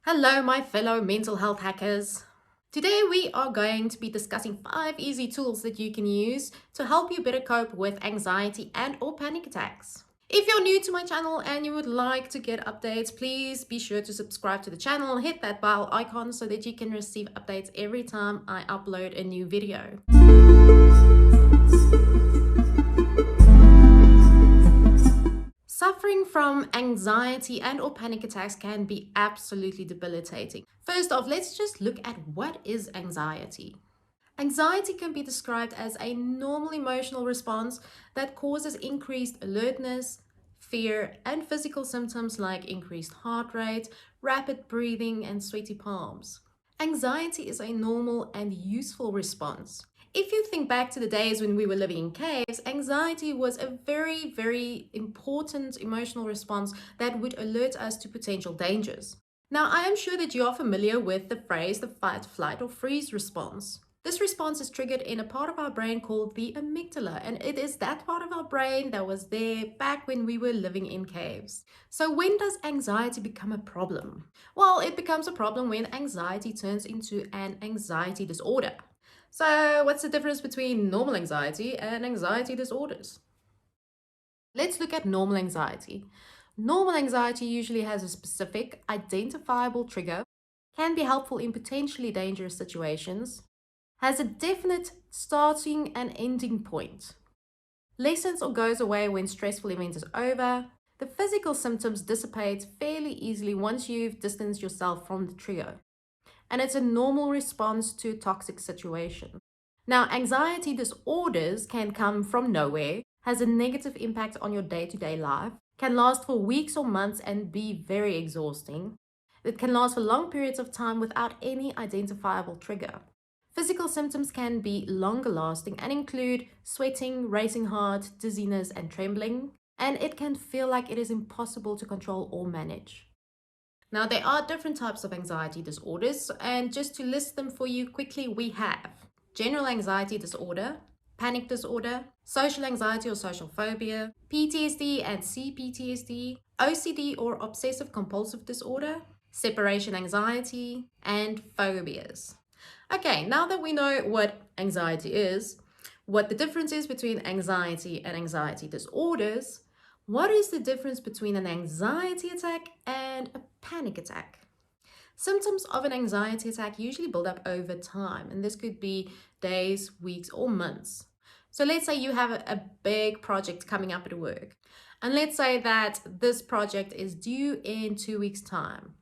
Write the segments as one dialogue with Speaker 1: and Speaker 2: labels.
Speaker 1: Hello, my fellow mental health hackers. Today we are going to be discussing 5 easy tools that you can use to help you better cope with anxiety and or panic attacks. If you're new to my channel and you would like to get updates, please be sure to subscribe to the channel, hit that bell icon so that you can receive updates every time I upload a new video. Suffering from anxiety and or panic attacks can be absolutely debilitating. First off, let's just look at what is anxiety. Anxiety can be described as a normal emotional response that causes increased alertness, fear, and physical symptoms like increased heart rate, rapid breathing, and sweaty palms. Anxiety is a normal and useful response. If you think back to the days when we were living in caves, anxiety was a very important emotional response that would alert us to potential dangers. Now, I am sure that you are familiar with the phrase the fight, flight, or freeze response. This response is triggered in a part of our brain called the amygdala, and it is that part of our brain that was there back when we were living in caves. So when does anxiety become a problem? Well, it becomes a problem when anxiety turns into an anxiety disorder. So what's the difference between normal anxiety and anxiety disorders? Let's look at normal anxiety. Normal anxiety usually has a specific, identifiable trigger, can be helpful in potentially dangerous situations, has a definite starting and ending point, lessens or goes away when stressful event is over. The physical symptoms dissipate fairly easily once you've distanced yourself from the trigger, and it's a normal response to a toxic situation. Now, anxiety disorders can come from nowhere, has a negative impact on your day-to-day life, can last for weeks or months and be very exhausting. It can last for long periods of time without any identifiable trigger. Physical symptoms can be longer lasting and include sweating, racing heart, dizziness, and trembling, and it can feel like it is impossible to control or manage. Now, there are different types of anxiety disorders, and just to list them for you quickly, we have general anxiety disorder, panic disorder, social anxiety or social phobia, PTSD and CPTSD, OCD or obsessive compulsive disorder, separation anxiety, and phobias. Okay, now that we know what anxiety is, what the difference is between anxiety and anxiety disorders, what is the difference between an anxiety attack and a panic attack? Symptoms of an anxiety attack usually build up over time, and this could be days, weeks, or months. So let's say you have a big project coming up at work, and let's say that this project is due in 2 weeks' time.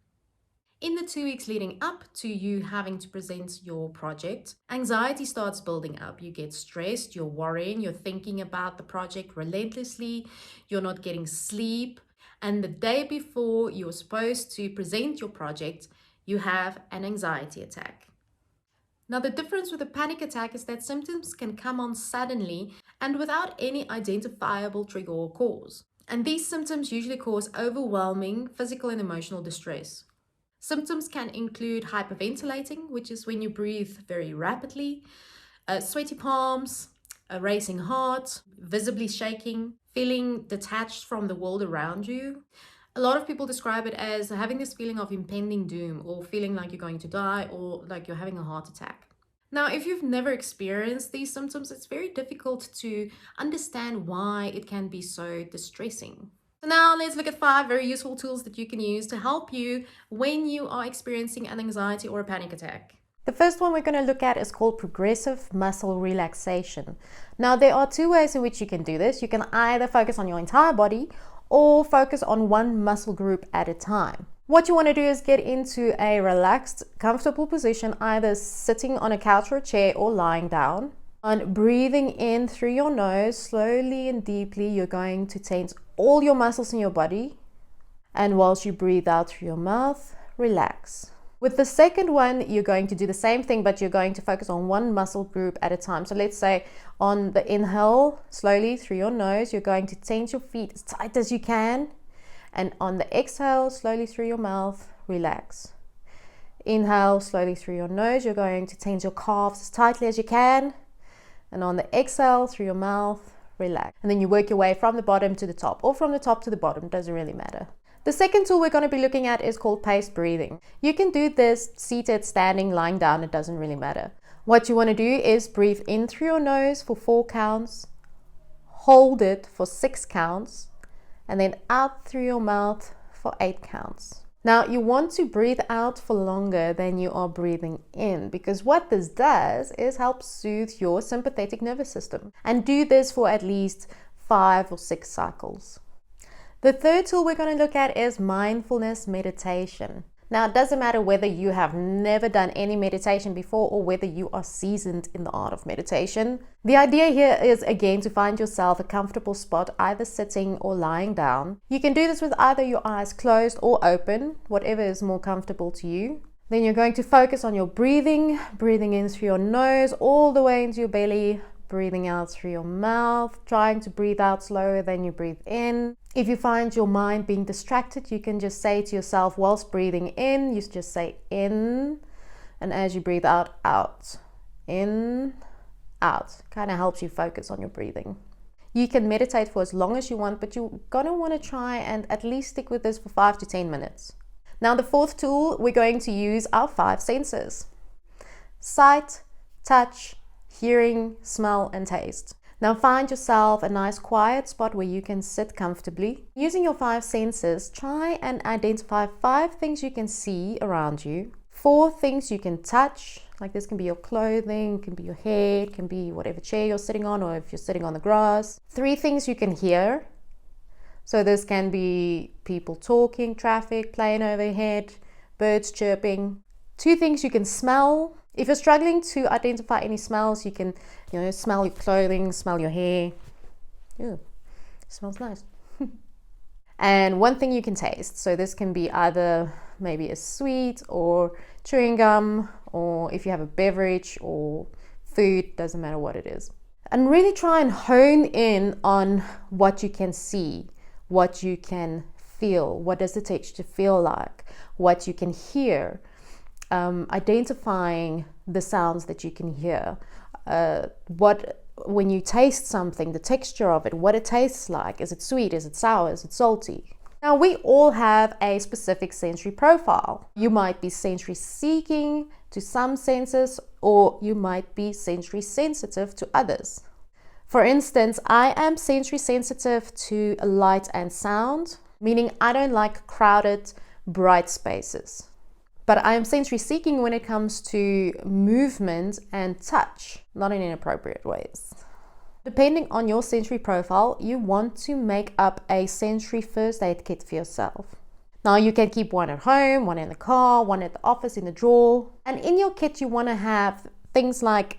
Speaker 1: In the 2 weeks leading up to you having to present your project, anxiety starts building up. You get stressed, you're worrying, you're thinking about the project relentlessly, you're not getting sleep. And the day before you're supposed to present your project, you have an anxiety attack. Now, the difference with a panic attack is that symptoms can come on suddenly and without any identifiable trigger or cause. And these symptoms usually cause overwhelming physical and emotional distress. Symptoms can include hyperventilating, which is when you breathe very rapidly, sweaty palms, a racing heart, visibly shaking, feeling detached from the world around you. A lot of people describe it as having this feeling of impending doom or feeling like you're going to die or like you're having a heart attack. Now, if you've never experienced these symptoms, it's very difficult to understand why it can be so distressing. So now let's look at 5 very useful tools that you can use to help you when you are experiencing an anxiety or a panic attack.
Speaker 2: The first one we're going to look at is called progressive muscle relaxation. Now, there are 2 ways in which you can do this. You can either focus on your entire body or focus on one muscle group at a time. What you want to do is get into a relaxed, comfortable position, either sitting on a couch or a chair or lying down. On breathing in through your nose, slowly and deeply, you're going to tense all your muscles in your body. And whilst you breathe out through your mouth, relax. With the second one, you're going to do the same thing, but you're going to focus on one muscle group at a time. So let's say on the inhale, slowly through your nose, you're going to tense your feet as tight as you can. And on the exhale, slowly through your mouth, relax. Inhale, slowly through your nose, you're going to tense your calves as tightly as you can. And on the exhale, through your mouth, relax. And then you work your way from the bottom to the top, or from the top to the bottom, doesn't really matter. The second tool we're going to be looking at is called paced breathing. You can do this seated, standing, lying down, it doesn't really matter. What you want to do is breathe in through your nose for 4 counts, hold it for 6 counts, and then out through your mouth for 8 counts. Now you want to breathe out for longer than you are breathing in, because what this does is help soothe your sympathetic nervous system. And do this for at least 5 or 6 cycles. The third tool we're going to look at is mindfulness meditation. Now, it doesn't matter whether you have never done any meditation before or whether you are seasoned in the art of meditation. The idea here is, again, to find yourself a comfortable spot, either sitting or lying down. You can do this with either your eyes closed or open, whatever is more comfortable to you. Then you're going to focus on your breathing in through your nose all the way into your belly, breathing out through your mouth, trying to breathe out slower than you breathe in. If you find your mind being distracted, you can just say to yourself whilst breathing in, you just say in, and as you breathe out, out, in, out. Kind of helps you focus on your breathing. You can meditate for as long as you want, but you're going to want to try and at least stick with this for 5 to 10 minutes. Now, the fourth tool, we're going to use our 5 senses: sight, touch, hearing, smell, and taste. Now find yourself a nice quiet spot where you can sit comfortably. Using your 5 senses, try and identify 5 things you can see around you, 4 things you can touch, like this can be your clothing, can be your hair, it can be whatever chair you're sitting on, or if you're sitting on the grass. 3 things you can hear. So this can be people talking, traffic, plane overhead, birds chirping. 2 things you can smell. If you're struggling to identify any smells, you can, smell your clothing, smell your hair. Ooh, smells nice. And 1 thing you can taste. So this can be either maybe a sweet or chewing gum, or if you have a beverage or food, doesn't matter what it is. And really try and hone in on what you can see, what you can feel, what does the texture feel like, what you can hear. Identifying the sounds that you can hear, when you taste something, the texture of it, what it tastes like. Is it sweet? Is it sour? Is it salty? Now, we all have a specific sensory profile. You might be sensory seeking to some senses, or you might be sensory sensitive to others. For instance, I am sensory sensitive to light and sound, meaning I don't like crowded, bright spaces. But I am sensory seeking when it comes to movement and touch, not in inappropriate ways. Depending on your sensory profile, you want to make up a sensory first aid kit for yourself. Now you can keep 1 at home, 1 in the car, 1 at the office in the drawer. And in your kit, you want to have things like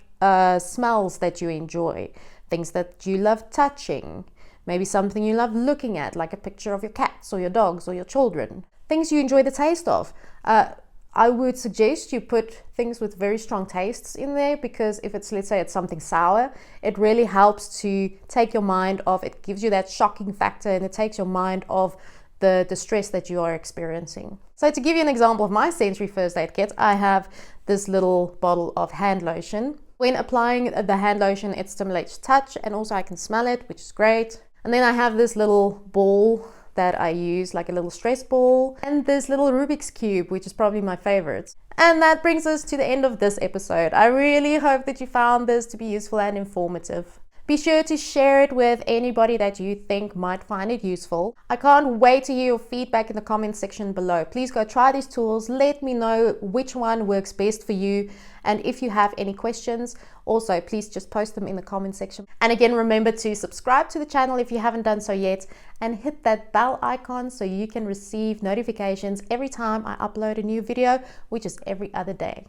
Speaker 2: smells that you enjoy, things that you love touching, maybe something you love looking at, like a picture of your cats or your dogs or your children, things you enjoy the taste of. I would suggest you put things with very strong tastes in there, because if it's, let's say it's something sour, it really helps to take your mind off. It gives you that shocking factor, and it takes your mind off the stress that you are experiencing. So to give you an example of my sensory first aid kit, I have this little bottle of hand lotion. When applying the hand lotion, it stimulates touch, and also I can smell it, which is great. And then I have this little ball that I use, like a little stress ball, and this little Rubik's Cube, which is probably my favorite. And that brings us to the end of this episode. I really hope that you found this to be useful and informative. Be sure to share it with anybody that you think might find it useful. I can't wait to hear your feedback in the comment section below. Please go try these tools. Let me know which one works best for you. And if you have any questions, also please just post them in the comment section. And again, remember to subscribe to the channel if you haven't done so yet, and hit that bell icon so you can receive notifications every time I upload a new video, which is every other day.